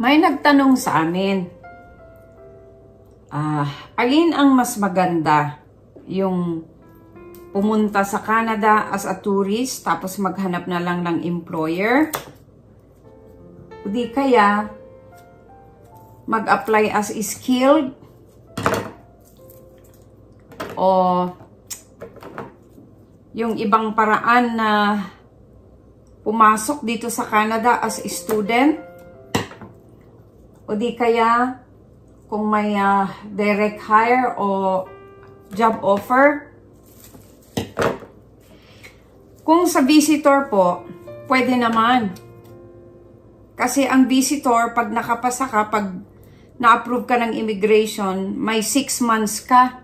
May nagtanong sa amin, alin ang mas maganda? Yung pumunta sa Canada as a tourist tapos maghanap na lang ng employer? O di kaya mag-apply as skilled? O yung ibang paraan na pumasok dito sa Canada as a student? O di kaya kung may direct hire o job offer? Kung sa visitor po, pwede naman. Kasi ang visitor, pag nakapasa ka, pag na-approve ka ng immigration, may 6 months ka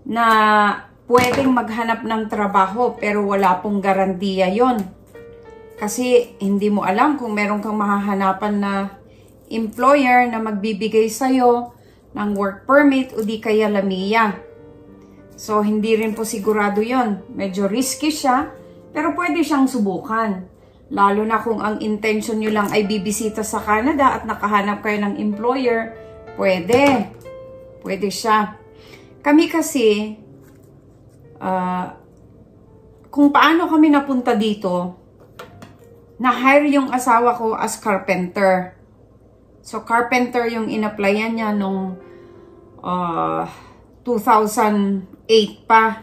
na pwedeng maghanap ng trabaho pero wala pong garantiya yon. Kasi hindi mo alam kung meron kang mahahanapan na employer na magbibigay sa'yo ng work permit o di kaya LAMIA. So, hindi rin po sigurado yon. Medyo risky siya, pero pwede siyang subukan. Lalo na kung ang intention nyo lang ay bibisita sa Canada at nakahanap kayo ng employer, pwede. Pwede siya. Kami kasi, kung paano kami napunta dito, na-hire yung asawa ko as carpenter. So, carpenter yung in-applyan niya nung 2008 pa.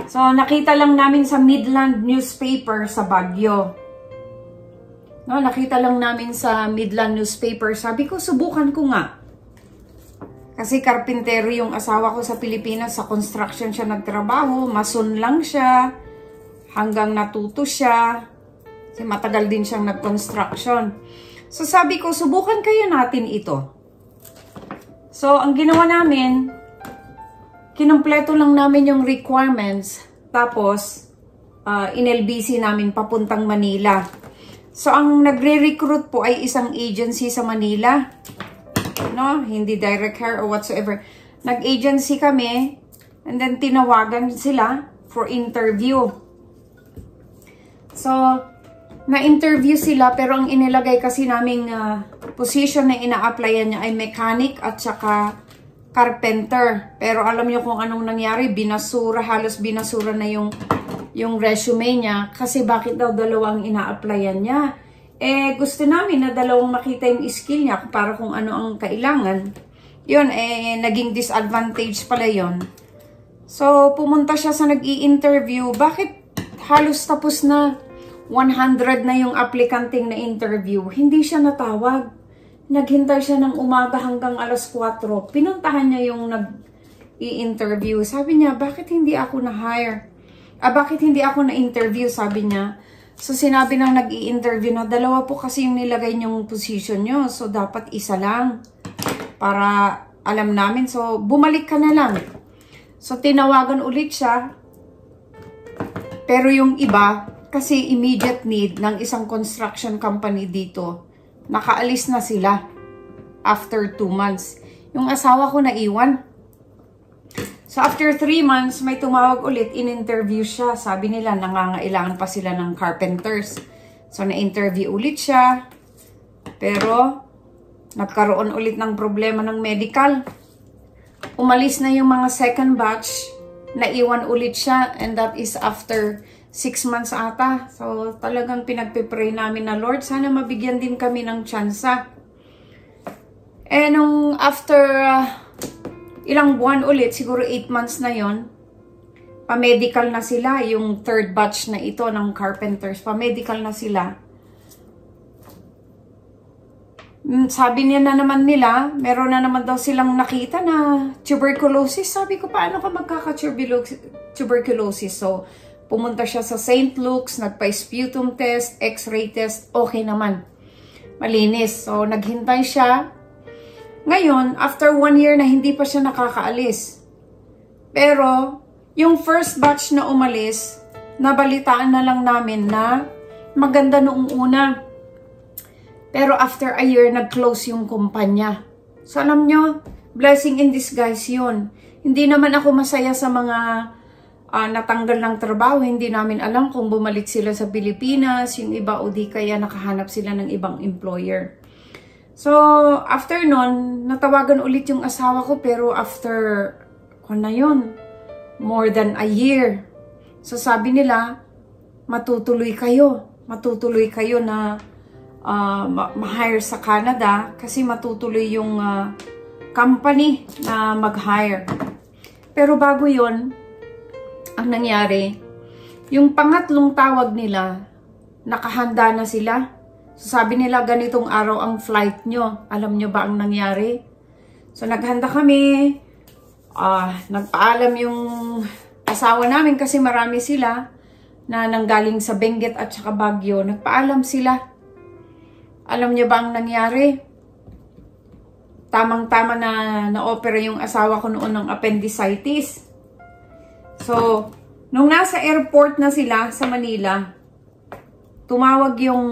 So, nakita lang namin sa Midland newspaper sa Baguio. No, nakita lang namin sa Midland newspaper. Sabi ko, subukan ko nga. Kasi carpentero yung asawa ko sa Pilipinas. Sa construction siya nagtrabaho. Mason lang siya. Hanggang natuto siya. Kasi matagal din siyang nag-construction. So, sabi ko, subukan kaya natin ito. So, ang ginawa namin, kinumpleto lang namin yung requirements. Tapos, in-LBC namin papuntang Manila. So, ang nagre-recruit po ay isang agency sa Manila. No? Hindi direct hire or whatsoever. Nag-agency kami, and then tinawagan sila for interview. So, na-interview sila, pero ang inilagay kasi naming position na ina-applyan niya ay mechanic at saka carpenter. Pero alam niyo kung anong nangyari, binasura, halos binasura na yung resume niya. Kasi bakit daw dalawang ina-applyan niya? Eh, gusto namin na dalawang makita yung skill niya para kung ano ang kailangan. Yun, naging disadvantage pala yun. So, pumunta siya sa nag-i-interview. Bakit halos tapos na 100 na yung aplikanteng na interview? Hindi siya natawag. Naghintay siya ng umaga hanggang alas 4. Pinuntahan niya yung nag-i-interview. Sabi niya, bakit hindi ako na-hire? Bakit hindi ako na-interview? Sabi niya. So, sinabi ng nag-i-interview na, dalawa po kasi yung nilagay niyong position niyo. So, dapat isa lang. Para alam namin. So, bumalik ka na lang. So, tinawagan ulit siya. Pero yung iba, kasi immediate need ng isang construction company dito, nakaalis na sila after 2 months. Yung asawa ko naiwan. So, after 3 months, may tumawag ulit, in-interview siya. Sabi nila, nangangailangan pa sila ng carpenters. So, na-interview ulit siya. Pero, nagkaroon ulit ng problema ng medical. Umalis na yung mga second batch, naiwan ulit siya, and that is after 6 months ata. So, talagang pinagpipray namin na, Lord, sana mabigyan din kami ng tsansa. Eh, nung after ilang buwan ulit, siguro 8 months na yon, pa-medical na sila. Yung third batch na ito ng carpenters, pa-medical na sila. Sabi niya na naman nila, meron na naman daw silang nakita na tuberculosis. Sabi ko, paano ka magkaka-tuberculosis? So, pumunta siya sa St. Luke's, nagpa-sputum test, x-ray test, okay naman. Malinis. So, naghintay siya. Ngayon, after 1 year na hindi pa siya nakakaalis. Pero, yung first batch na umalis, nabalitaan na lang namin na maganda noong una. Pero after a year, nag-close yung kumpanya. So, alam nyo, blessing in disguise yun. Hindi naman ako masaya sa mga natanggal ng trabaho. Hindi namin alam kung bumalik sila sa Pilipinas, yung iba o di kaya nakahanap sila ng ibang employer. So, after nun, natawagan ulit yung asawa ko, pero after, na yun, more than a year. So, sabi nila, matutuloy kayo na ma-hire sa Canada kasi matutuloy yung company na mag-hire. Pero bago yon, ang nangyari, yung pangatlong tawag nila, nakahanda na sila. So, sabi nila, ganitong araw ang flight nyo. Alam nyo ba ang nangyari? So, naghanda kami. Nagpaalam yung asawa namin kasi marami sila na nanggaling sa Benguet at saka Baguio. Nagpaalam sila. Alam nyo ba ang nangyari? Tamang-tama na-opera yung asawa ko noon ng appendicitis. So, nung nasa airport na sila sa Manila, tumawag yung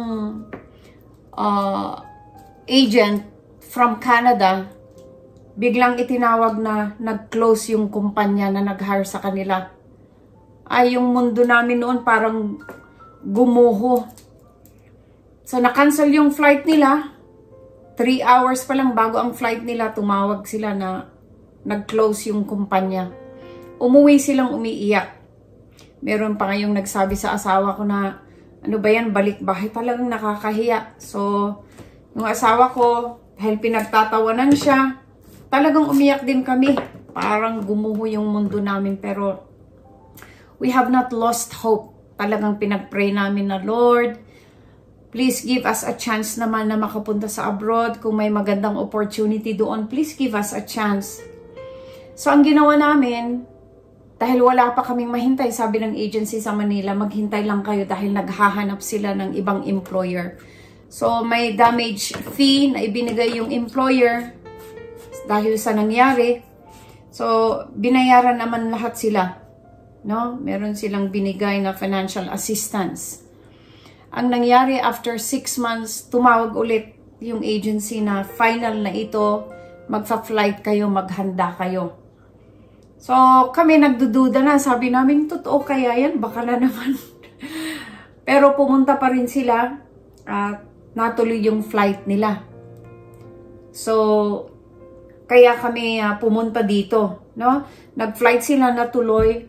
agent from Canada, biglang itinawag na nag-close yung kumpanya na nag-hire sa kanila. Ay, yung mundo namin noon parang gumuho. So, na-cancel yung flight nila. 3 hours pa lang bago ang flight nila, tumawag sila na nag-close yung kumpanya. Umuwi silang umiiyak. Meron pa ngayong nagsabi sa asawa ko na, ano ba yan, balik bahay, talagang nakakahiya. So, yung asawa ko, dahil pinagtatawanan siya, talagang umiyak din kami. Parang gumuho yung mundo namin, pero we have not lost hope. Talagang pinag-pray namin na, Lord, please give us a chance naman na makapunta sa abroad. Kung may magandang opportunity doon, please give us a chance. So, ang ginawa namin, dahil wala pa kaming mahintay, sabi ng agency sa Manila, maghintay lang kayo dahil naghahanap sila ng ibang employer. So, may damage fee na ibinigay yung employer dahil sa nangyari. So, binayaran naman lahat sila. No? Meron silang binigay na financial assistance. Ang nangyari, after 6 months, tumawag ulit yung agency na final na ito, magfa-flight kayo, maghanda kayo. So, kami nagdududa na. Sabi namin, totoo kaya yan? Baka na naman. Pero pumunta pa rin sila at natuloy yung flight nila. So, kaya kami pumunta dito. No? Nag-flight sila, natuloy.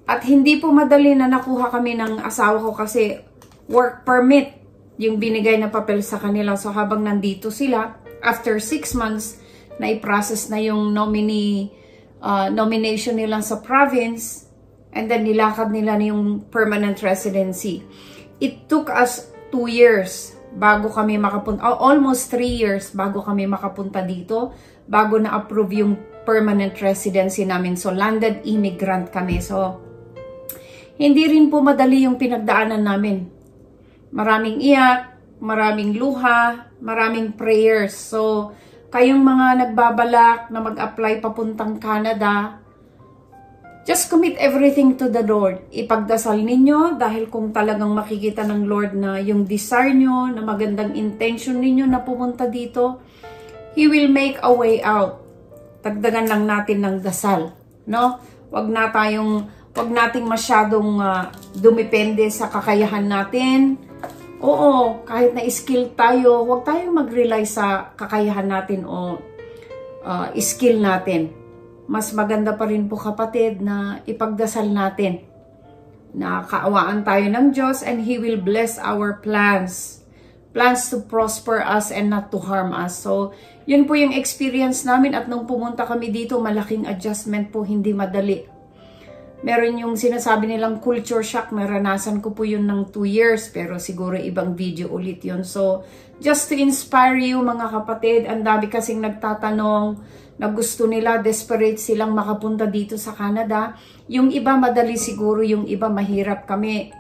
At hindi po madali na nakuha kami ng asawa ko kasi work permit yung binigay na papel sa kanila. So, habang nandito sila, after 6 months, na i-process na yung nomination nila sa province, and then nilakad nila yung permanent residency. It took us 2 years bago kami makapunta, almost 3 years bago kami makapunta dito, bago na-approve yung permanent residency namin. So, landed immigrant kami. So, hindi rin po madali yung pinagdaanan namin. Maraming iyak, maraming luha, maraming prayers. So, kayong mga nagbabalak na mag-apply papuntang Canada, just commit everything to the Lord. Ipagdasal ninyo dahil kung talagang makikita ng Lord na yung desire nyo, na magandang intention ninyo na pumunta dito, He will make a way out. Tagdagan lang natin ng dasal. No? Wag nating masyadong dumepende sa kakayahan natin. Oo, kahit na skill tayo, huwag tayong mag-rely sa kakayahan natin o skill natin. Mas maganda pa rin po kapatid na ipagdasal natin na kaawaan tayo ng Diyos and He will bless our plans. Plans to prosper us and not to harm us. So, yun po yung experience namin at nung pumunta kami dito, malaking adjustment po, hindi madali. Meron yung sinasabi nilang culture shock, naranasan ko po yun ng 2 years, pero siguro ibang video ulit yun. So, just to inspire you mga kapatid, ang dami kasing nagtatanong na gusto nila, desperate silang makapunta dito sa Canada. Yung iba madali siguro, yung iba mahirap kami.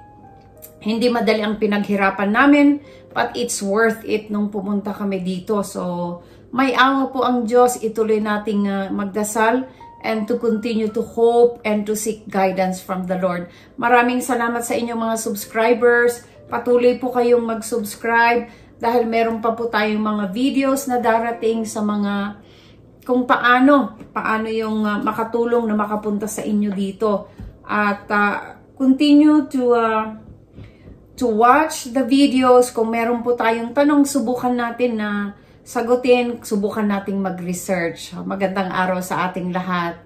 Hindi madali ang pinaghirapan namin, but it's worth it nung pumunta kami dito. So, may awa po ang Diyos, ituloy nating magdasal and to continue to hope and to seek guidance from the Lord. Maraming salamat sa inyong mga subscribers. Patuloy po kayong mag-subscribe dahil meron pa po tayong mga videos na darating sa mga kung paano yung makatulong na makapunta sa inyo dito. At continue to watch the videos. Kung meron po tayong tanong, subukan natin na sagutin, subukan nating mag-research. Magandang araw sa ating lahat.